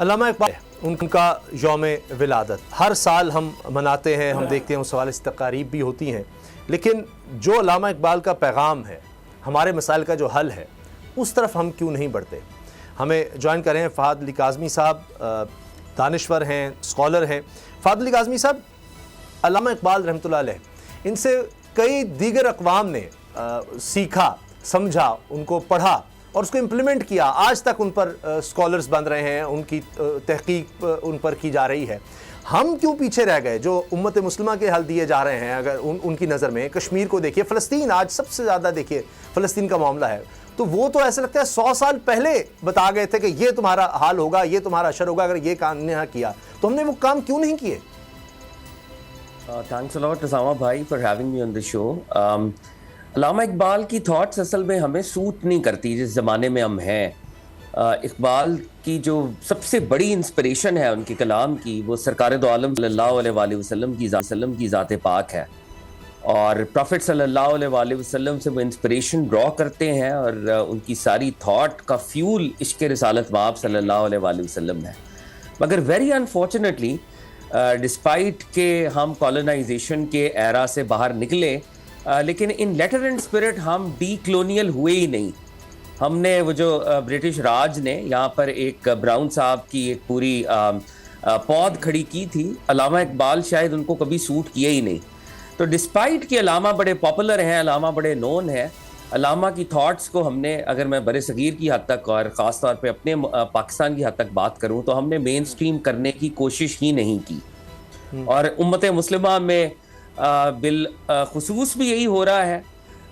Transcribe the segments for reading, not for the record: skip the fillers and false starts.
علامہ اقبال ان کا یوم ولادت ہر سال ہم مناتے ہیں، ہم دیکھتے ہیں اس حوالے سے تقاریب بھی ہوتی ہیں، لیکن جو علامہ اقبال کا پیغام ہے، ہمارے مسائل کا جو حل ہے، اس طرف ہم کیوں نہیں بڑھتے؟ ہمیں جوائن کریں فہد علی کاظمی صاحب، دانشور ہیں، اسکالر ہیں۔ فہد علی کاظمی صاحب، علامہ اقبال رحمۃ اللہ علیہ، ان سے کئی دیگر اقوام نے سیکھا، سمجھا، ان کو پڑھا اور اس کو امپلیمنٹ کیا۔ آج تک ان پر اسکالرز بن رہے ہیں، ان کی تحقیق ان پر کی جا رہی ہے۔ ہم کیوں پیچھے رہ گئے؟ جو امت مسلمہ کے حل دیے جا رہے ہیں، اگر ان کی نظر میں کشمیر کو دیکھیے، فلسطین آج سب سے زیادہ دیکھیے فلسطین کا معاملہ ہے، تو وہ تو ایسا لگتا ہے 100 سال پہلے بتا گئے تھے کہ یہ تمہارا حال ہوگا، یہ تمہارا اشر ہوگا اگر یہ کام نہ کیا، تو ہم نے وہ کام کیوں نہیں کیے؟ تھینکس الاٹ اسامہ بھائی فار ہیونگ می آن دی شو۔ علامہ اقبال کی تھاٹس اصل میں ہمیں سوٹ نہیں کرتی جس زمانے میں ہم ہیں۔ اقبال کی جو سب سے بڑی انسپریشن ہے ان کے کلام کی، وہ سرکار دو عالم صلی اللہ علیہ وآلہ وسلم کی ذات پاک ہے، اور پروفٹ صلی اللہ علیہ وآلہ وسلم سے وہ انسپریشن ڈرا کرتے ہیں، اور ان کی ساری تھاٹ کا فیول عشق رسالت مآب صلی اللہ علیہ وآلہ وسلم ہے۔ مگر ویری انفارچونیٹلی ڈسپائٹ کہ ہم کالونائزیشن کے ایرا سے باہر نکلے، لیکن ان لیٹر اینڈ اسپرٹ ہم ڈی کلونیل ہوئے ہی نہیں۔ ہم نے وہ جو برٹش راج نے یہاں پر ایک براؤن صاحب کی ایک پوری پود کھڑی کی تھی، علامہ اقبال شاید ان کو کبھی سوٹ کیا ہی نہیں۔ تو ڈسپائٹ کہ علامہ بڑے پاپولر ہیں، علامہ بڑے نون ہیں، علامہ کی تھاٹس کو ہم نے، اگر میں بر صغیر کی حد تک اور خاص طور پہ اپنے پاکستان کی حد تک بات کروں، تو ہم نے مین سٹریم کرنے کی کوشش ہی نہیں کی، اور امت مسلمہ میں بالخصوص بھی یہی ہو رہا ہے۔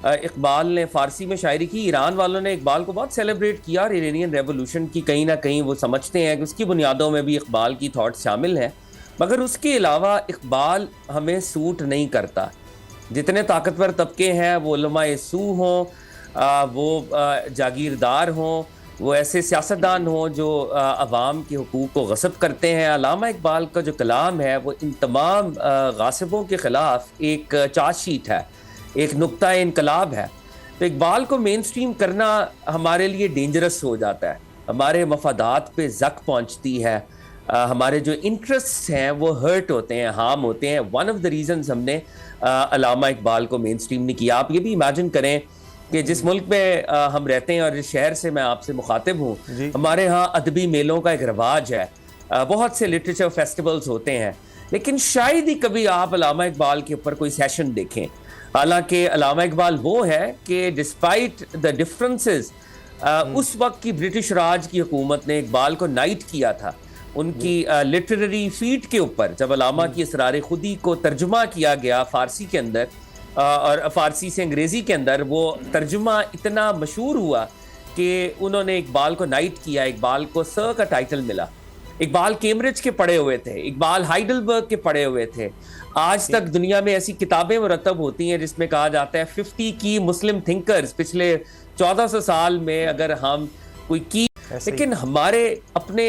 اقبال نے فارسی میں شاعری کی، ایران والوں نے اقبال کو بہت سیلیبریٹ کیا، اور ایرانین ریولوشن کی کہیں نہ کہیں وہ سمجھتے ہیں کہ اس کی بنیادوں میں بھی اقبال کی تھاٹس شامل ہیں، مگر اس کے علاوہ اقبال ہمیں سوٹ نہیں کرتا۔ جتنے طاقتور طبقے ہیں، وہ علماء سو ہوں، وہ جاگیردار ہوں، وہ ایسے سیاستدان ہوں جو عوام کے حقوق کو غصب کرتے ہیں، علامہ اقبال کا جو کلام ہے وہ ان تمام غاصبوں کے خلاف ایک چارج شیٹ ہے، ایک نقطہ انقلاب ہے۔ تو اقبال کو مین سٹریم کرنا ہمارے لیے ڈینجرس ہو جاتا ہے، ہمارے مفادات پہ زک پہنچتی ہے، ہمارے جو انٹرسٹ ہیں وہ ہرٹ ہوتے ہیں، ہارم ہوتے ہیں۔ ون آف دا ریزنز ہم نے علامہ اقبال کو مین سٹریم نہیں کیا۔ آپ یہ بھی امیجن کریں کہ جس ملک میں ہم رہتے ہیں اور جس شہر سے میں آپ سے مخاطب ہوں، ہمارے ہاں ادبی میلوں کا ایک رواج ہے، بہت سے لٹریچر فیسٹیولز ہوتے ہیں، لیکن شاید ہی کبھی آپ علامہ اقبال کے اوپر کوئی سیشن دیکھیں۔ حالانکہ علامہ اقبال وہ ہے کہ ڈسپائٹ دا ڈفرنسز، اس وقت کی برٹش راج کی حکومت نے اقبال کو نائٹ کیا تھا ان کی لٹریری فیٹ کے اوپر، جب علامہ کی اسرار خودی کو ترجمہ کیا گیا فارسی کے اندر، اور فارسی سے انگریزی کے اندر، وہ ترجمہ اتنا مشہور ہوا کہ انہوں نے اقبال کو نائٹ کیا، اقبال کو سر کا ٹائٹل ملا۔ اقبال کیمبرج کے پڑھے ہوئے تھے، اقبال ہائیڈلبرگ کے پڑھے ہوئے تھے۔ آج تک دنیا میں ایسی کتابیں مرتب ہوتی ہیں جس میں کہا جاتا ہے 50 کی مسلم تھنکرز پچھلے 1400 سال میں اگر ہم کوئی کی، لیکن ہمارے اپنے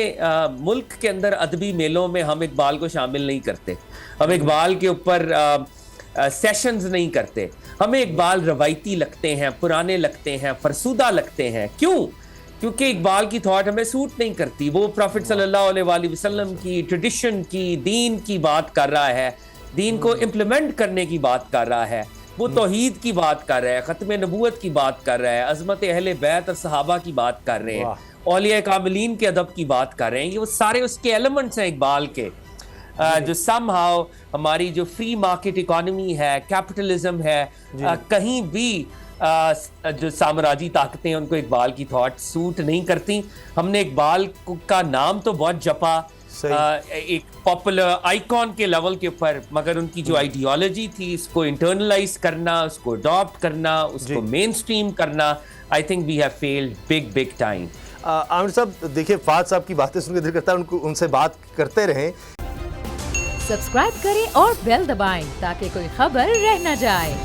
ملک کے اندر ادبی میلوں میں ہم اقبال کو شامل نہیں کرتے، ہم اقبال کے اوپر سیشنز نہیں کرتے، ہمیں اقبال روایتی لگتے ہیں، پرانے لگتے ہیں، فرسودہ لگتے ہیں۔ کیوں؟ کیونکہ اقبال کی تھاٹ ہمیں سوٹ نہیں کرتی۔ وہ پروفٹ صلی اللہ علیہ وآلہ وسلم کی ٹریڈیشن کی، دین کی بات کر رہا ہے، دین کو امپلیمنٹ کرنے کی بات کر رہا ہے، وہ توحید کی بات کر رہا ہے، ختم نبوت کی بات کر رہا ہے، عظمت اہل بیت اور صحابہ کی بات کر رہے ہیں، اولیاء کاملین کے ادب کی بات کر رہے ہیں۔ یہ وہ سارے اس کے ایلیمنٹس ہیں اقبال کے، جو سم ہاؤ ہماری جو فری مارکیٹ اکانومی ہے، کیپٹلزم ہے، کہیں بھی جو سامراجی طاقتیں ان کو اقبال کی تھاٹ سوٹ نہیں کرتی۔ ہم نے اقبال کا نام تو بہت جپا ایک پاپولر آئیکن کے لیول کے اوپر، مگر ان کی جو آئیڈیالوجی تھی، اس کو انٹرنلائز کرنا، اس کو اڈاپٹ کرنا، اس کو مین سٹریم کرنا، I think we have field big time. Aamir sahab دیکھیے، فہد صاحب کی باتیں سن کے دل کرتا ہے ان سے بات کرتے رہیں۔ سبسکرائب کریں اور بیل دبائیں تاکہ کوئی خبر رہ نہ جائے۔